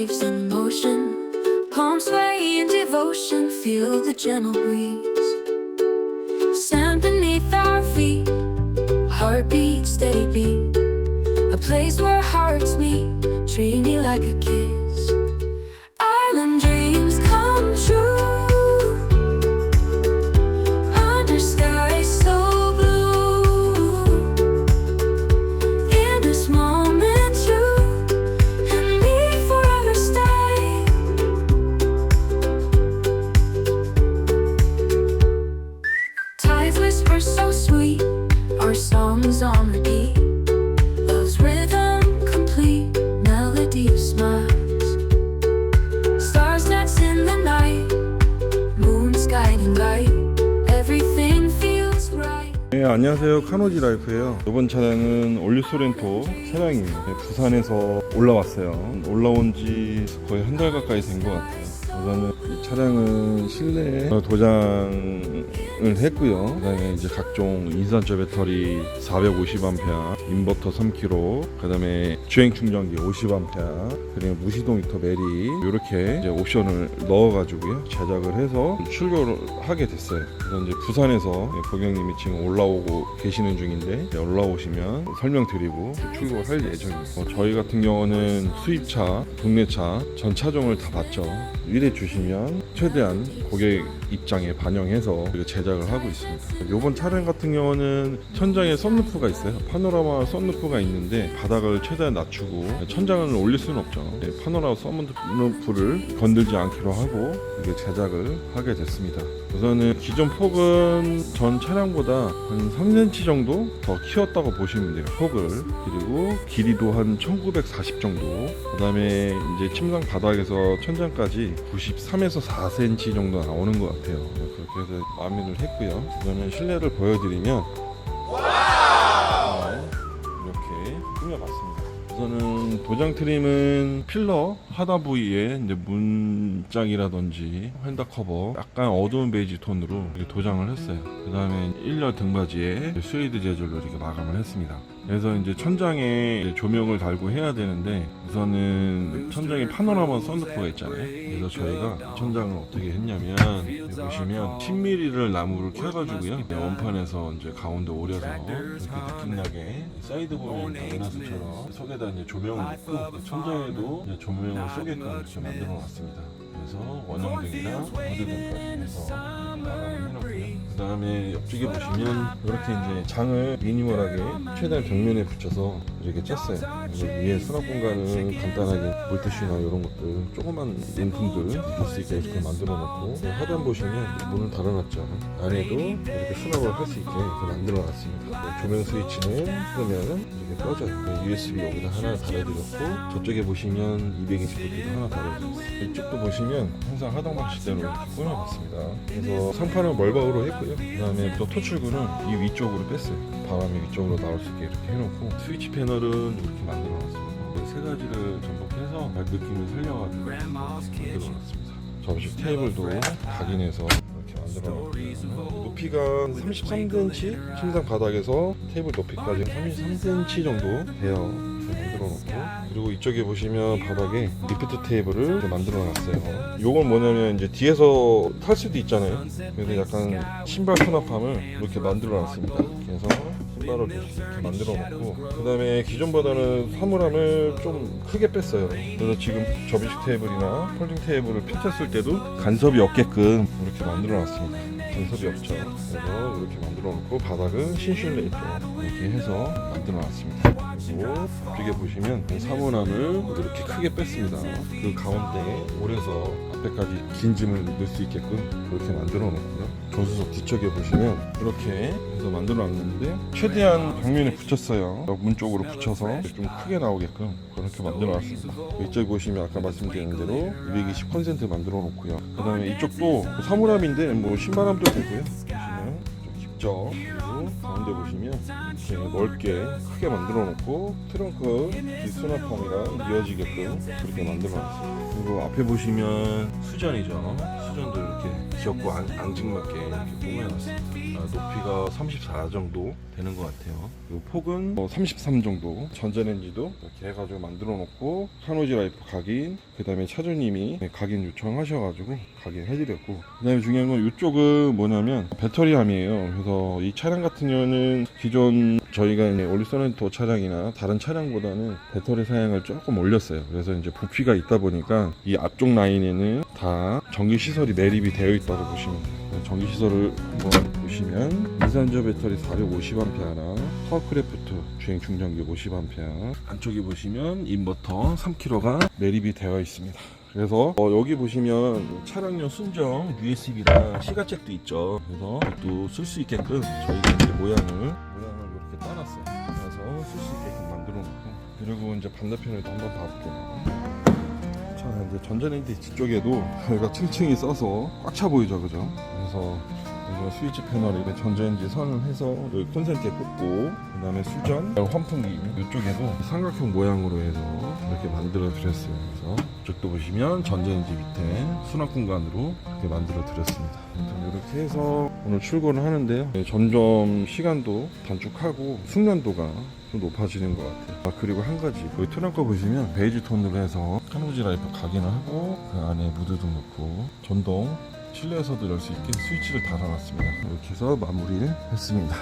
waves in motion, palms sway in devotion, feel the gentle breeze. Sand beneath our feet, heartbeat, steady beat. A place where hearts meet, treat me like a kiss. Island dreams come true, under skies so blue. In this moment you and me forever stay. Tides whisper so sweet, our songs on repeat. Love's rhythm complete, melody of smiles. Stars dance in the night, moon's guiding light. Everything feels right. 네, 안녕하세요. 카노지 라이프예요. 이번 차량은 올리소렌토 차량입니다. 네, 부산에서 올라왔어요. 올라온 지 거의 한 달 가까이 된 것 같아요. 우선은 이 차량은 실내 도장을 했고요. 그다음에 이제 각종 인산철 배터리 450A, 인버터 3kg, 그다음에 주행 충전기 50A, 그리고 무시동 히터 메리 이렇게 이제 옵션을 넣어가지고요 제작을 해서 출고를 하게 됐어요. 그래서 이제 부산에서 고객님이 지금 올라오고 계시는 중인데 올라오시면 설명드리고 출고를 할 예정입니다. 저희 같은 경우는 수입차, 국내차 전 차종을 다 봤죠. 위례 주시면 최대한 고객 입장에 반영해서 제작을 하고 있습니다. 이번 차량 같은 경우는 천장에 썬루프가 있어요. 파노라마 썬루프가 있는데 바닥을 최대한 낮추고 천장을 올릴 수는 없죠. 파노라마 썬루프를 건들지 않기로 하고 이게 제작을 하게 됐습니다. 우선은 기존 폭은 전 차량보다 한 3cm 정도 더 키웠다고 보시면 돼요. 폭을. 그리고 길이도 한 1940 정도. 그 다음에 이제 침상 바닥에서 천장까지 93에서 4cm 정도 나오는 것 같아요. 그렇게 해서 마감을 했고요. 이거는 실내를 보여드리면 이렇게 꾸며봤습니다. 우선은 도장 트림은 필러 하단 부위에 이제 문짝이라든지 핸드 커버 약간 어두운 베이지 톤으로 이렇게 도장을 했어요. 그 다음에 1열 등받이에 스웨이드 재질로 이렇게 마감을 했습니다. 그래서 이제 천장에 조명을 달고 해야 되는데 우선은 천장에 파노라마 썬루프가 있잖아요. 그래서 저희가 천장을 어떻게 했냐면 여기 보시면 10mm를 나무를 켜가지고요 원판에서 이제 가운데 오려서 이렇게 느낌나게 사이드 보면 당연하수처럼 속에다 이제 조명을 넣고 천장에도 이제 조명을 쏘게끔 이렇게 만들어 놨습니다. 그래서 원형등이랑 무드등까지 해서 마감을 해놓고요. 그 다음에 옆쪽에 보시면 이렇게 이제 장을 미니멀하게 최대한 벽면에 붙여서 이렇게 짰어요. 그리고 위에 수납 공간은 간단하게 물티슈나 이런 것들 조그만 용품들 넣을 수 있게 이렇게 만들어 놓고 하단 보시면 문을 달아놨죠. 안에도 이렇게 수납을 할 수 있게 이렇게 만들어 놨습니다. 조명 스위치는 끄면 이렇게 꺼져요. USB 여기다 하나 달아드렸고 저쪽에 보시면 220V도 하나 달아드렸어요. 이쪽도 보시면 항상 하단 방식대로 이렇게 꾸며놨습니다. 그래서 상판은 멀바우로 했고요. 그 다음에 또 토출구는 이 위쪽으로 뺐어요. 바람이 위쪽으로 나올 수 있게 이렇게 해놓고 스위치 패널은 이렇게 만들어놨습니다. 세 가지를 전복해서 느낌을 살려가지고 만들어놨습니다. 접시 테이블도 각인해서 이렇게 만들어놨고요. 높이가 33cm, 침상 바닥에서 테이블 높이까지 33cm 정도 돼요. 만들어놓고 그리고 이쪽에 보시면 바닥에 리프트 테이블을 이렇게 만들어놨어요. 요건 뭐냐면 이제 뒤에서 탈 수도 있잖아요. 그래서 약간 신발 수납함을 이렇게 만들어놨습니다. 그래서 신발을 이렇게 만들어놓고 그 다음에 기존보다는 사물함을 좀 크게 뺐어요. 그래서 지금 접이식 테이블이나 폴딩 테이블을 펼쳤을 때도 간섭이 없게끔 이렇게 만들어놨습니다. 간섭이 없죠. 그래서 이렇게 만들어놓고 바닥은 신슐레이터 이렇게 해서 만들어놨습니다. 그리고 뒤에 보시면 사물함을 이렇게 크게 뺐습니다. 그 가운데 오려서 앞에까지 긴 짐을 넣을 수 있게끔 그렇게 만들어 놓고요. 조수석 뒤쪽에 보시면 이렇게 해서 만들어 놨는데 최대한 벽면에 붙였어요. 문 쪽으로 붙여서 좀 크게 나오게끔 그렇게 만들어 놨습니다. 이쪽 보시면 아까 말씀드린 대로 220 컨센트 만들어 놓고요. 그 다음에 이쪽도 사물함인데 뭐 신발함도 되고요. 보시면 좀 깊죠. 그리고 가운데 보시면 이렇게 넓게 크게 만들어 놓고 트렁크 수납함이랑 이어지게끔 그렇게 만들어 놨습니다. 그리고 앞에 보시면 수전이죠. 수전도 이렇게 귀엽고 앙증맞게 이렇게 꾸며놨습니다. 높이가 34 정도 되는 것 같아요. 그리고 폭은 33 정도. 전자레인지도 이렇게 해가지고 만들어 놓고, 카노지 라이프 각인, 그 다음에 차주님이 각인 요청하셔가지고 각인해드렸고, 그 다음에 중요한 건 이쪽은 뭐냐면 배터리함이에요. 그래서 이 차량 같은 경우는 기존 저희가 이제 올리소렌토 차량이나 다른 차량보다는 배터리 사양을 조금 올렸어요. 그래서 이제 부피가 있다 보니까 이 앞쪽 라인에는 다 전기 시설이 매립이 되어 있다고 보시면 돼요. 전기 시설을 한번 보시면 이산저 배터리 450A, 파워크래프트 주행 충전기 50A, 안쪽에 보시면 인버터 3kg가 매립이 되어 있습니다. 그래서 여기 보시면 차량용 순정 USB랑 시가잭도 있죠. 그래서 이것도 쓸 수 있게끔 저희가 이제 모양을 이렇게 따놨어요. 그래서 쓸 수 있게끔 만들어 놓고, 그리고 이제 반대편에도 한번 봐볼게요. 자, 이제 전자레인지 뒤쪽에도 저희가 층층이 써서 꽉 차 보이죠, 그죠? 그래서 이제 스위치 패널에 전자레인지 선을 해서 여기 콘센트에 꽂고, 그 다음에 수전, 환풍기 이쪽에도 삼각형 모양으로 해서 이렇게 만들어 드렸어요. 그래서 이쪽도 보시면 전자레인지 밑에 수납 공간으로 이렇게 만들어 드렸습니다. 이렇게 해서 오늘 출고를 하는데요. 점점 시간도 단축하고 숙련도가 좀 높아지는 것 같아요. 그리고 한 가지, 여기 트렁크 보시면 베이지 톤으로 해서 카노지 라이프 각인을 하고, 그 안에 무드등 넣고 전동 실내에서도 열 수 있게 스위치를 달아놨습니다. 이렇게 해서 마무리를 했습니다.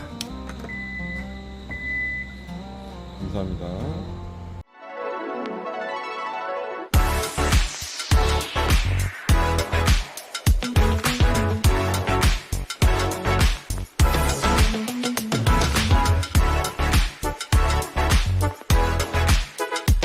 감사합니다.